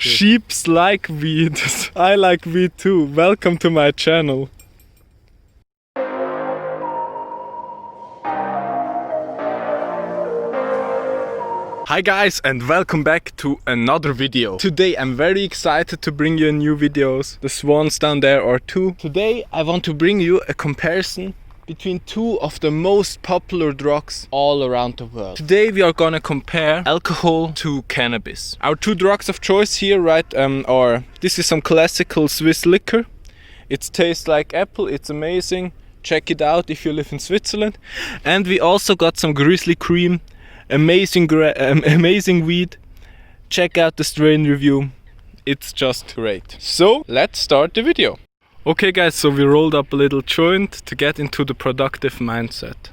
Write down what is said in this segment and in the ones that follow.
Sheeps like weed. I like weed too. Welcome to my channel. Hi guys and welcome back to another video. Today I'm very excited to bring you new videos. The swans down there are two. Today I want to bring you a comparison between two of the most popular drugs all around the world. Today we are gonna compare alcohol to cannabis. Our two drugs of choice here, right, are this is some classical Swiss liquor. It tastes like apple, it's amazing. Check it out if you live in Switzerland. And we also got some Grizzly Cream, amazing weed. Check out the strain review. It's just great. So let's start the video. Okay guys, so we rolled up a little joint to get into the productive mindset.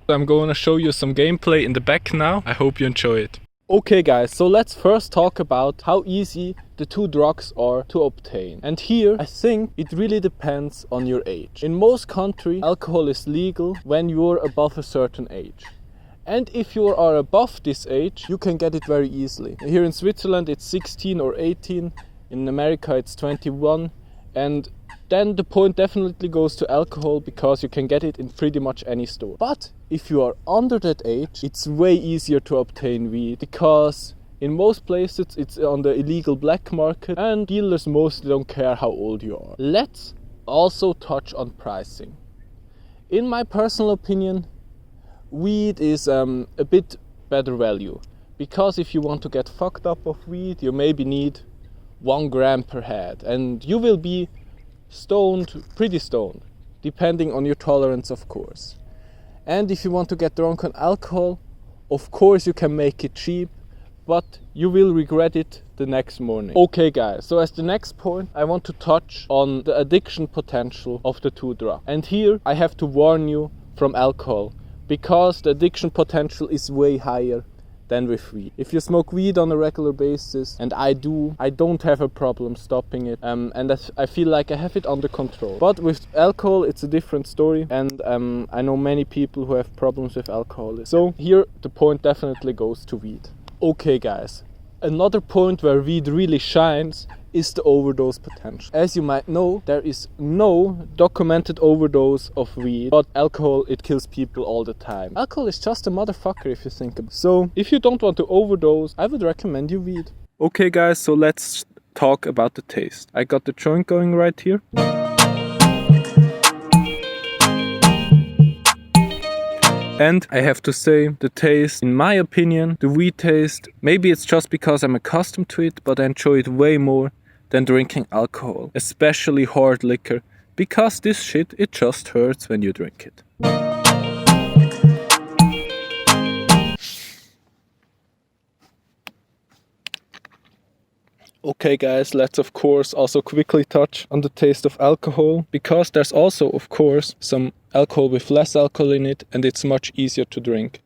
I'm going to show you some gameplay in the back now. I hope you enjoy it. Okay guys, so let's first talk about how easy the two drugs are to obtain. And here I think it really depends on your age. In most countries, alcohol is legal when you're above a certain age. And if you are above this age, you can get it very easily. Here in Switzerland it's 16 or 18, in America it's 21. And then the point definitely goes to alcohol because you can get it in pretty much any store. But if you are under that age, it's way easier to obtain weed because in most places it's on the illegal black market and dealers mostly don't care how old you are. Let's also touch on pricing. In my personal opinion, weed is a bit better value because if you want to get fucked up of weed, you maybe need 1 gram per head and you will be stoned, pretty stoned, depending on your tolerance of course. And if you want to get drunk on alcohol, of course you can make it cheap, but you will regret it the next morning. Okay guys, so as the next point I want to touch on the addiction potential of the two drugs. And here I have to warn you from alcohol because the addiction potential is way higher than with weed. If you smoke weed on a regular basis, and I don't have a problem stopping it, and I feel like I have it under control. But with alcohol it's a different story, and I know many people who have problems with alcohol. So here the point definitely goes to weed. Okay guys, another point where weed really shines is the overdose potential. As you might know, there is no documented overdose of weed, but alcohol, it kills people all the time. Alcohol is just a motherfucker if you think about it. So if you don't want to overdose, I would recommend you weed. Okay guys, so let's talk about the taste. I got the joint going right here. And I have to say, the taste, in my opinion, the weed taste, maybe it's just because I'm accustomed to it, but I enjoy it way more than drinking alcohol, especially hard liquor, because this shit, it just hurts when you drink it. Okay guys, let's of course also quickly touch on the taste of alcohol, because there's also of course some alcohol with less alcohol in it and it's much easier to drink.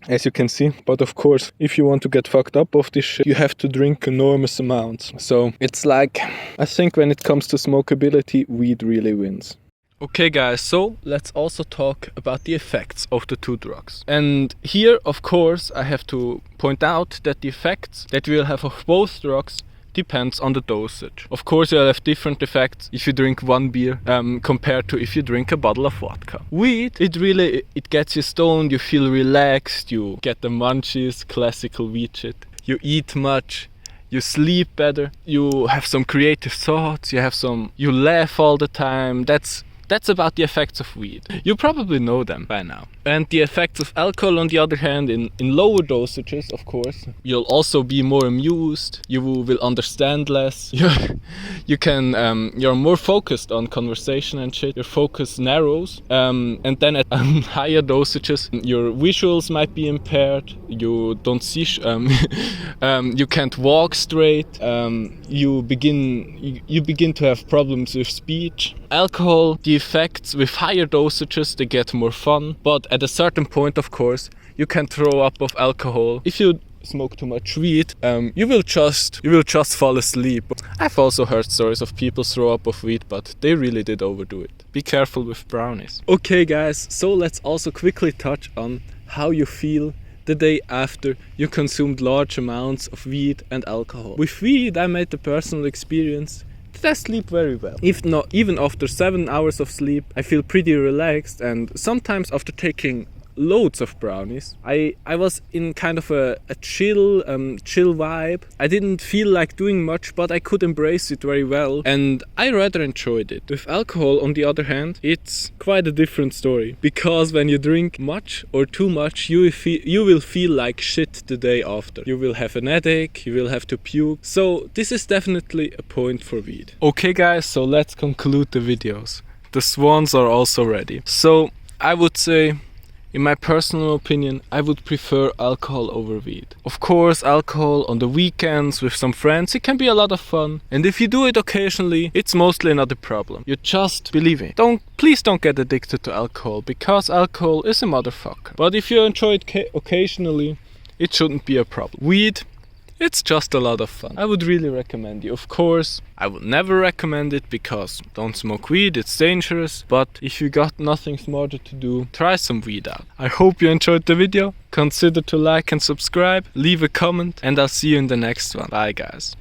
As you can see, but of course if you want to get fucked up of this shit, you have to drink enormous amounts. So it's like, I think when it comes to smokability, weed really wins. Okay guys, so let's also talk about the effects of the two drugs. And here of course I have to point out that the effects that we will have of both drugs depends on the dosage. Of course you'll have different effects if you drink one beer compared to if you drink a bottle of vodka. Weed, it gets you stoned, you feel relaxed, you get the munchies, classical weed shit. You eat much, you sleep better, you have some creative thoughts, you laugh all the time. That's about the effects of weed. You probably know them by now. And the effects of alcohol, on the other hand, in lower dosages, of course, you'll also be more amused. You will understand less. You're more focused on conversation and shit. Your focus narrows. And then at higher dosages, your visuals might be impaired. You don't see. You can't walk straight. You begin to have problems with speech. Alcohol, the effects with higher dosages, they get more fun, but at a certain point of course you can throw up of alcohol. If you smoke too much weed, you will just fall asleep. I've also heard stories of people throw up of weed, but they really did overdo it. Be careful with brownies. Okay guys, so let's also quickly touch on how you feel the day after you consumed large amounts of weed and alcohol. With weed, I made the personal experience that I sleep very well. If not, even after 7 hours of sleep, I feel pretty relaxed, and sometimes after taking loads of brownies, I was in kind of a chill vibe. I didn't feel like doing much, but I could embrace it very well, and I rather enjoyed it. With alcohol, on the other hand, it's quite a different story, because when you drink much or too much, you will feel like shit the day after. You will have an headache, you will have to puke. So this is definitely a point for weed. Okay guys, so let's conclude the videos. The swans are also ready. So I would say, in my personal opinion, I would prefer alcohol over weed. Of course, alcohol on the weekends with some friends, it can be a lot of fun. And if you do it occasionally, it's mostly not a problem. You just believe it. Please don't get addicted to alcohol, because alcohol is a motherfucker. But if you enjoy it occasionally, it shouldn't be a problem. Weed, it's just a lot of fun. I would really recommend you. Of course, I would never recommend it, because don't smoke weed, it's dangerous. But if you got nothing smarter to do, try some weed out. I hope you enjoyed the video. Consider to like and subscribe, leave a comment, and I'll see you in the next one. Bye guys.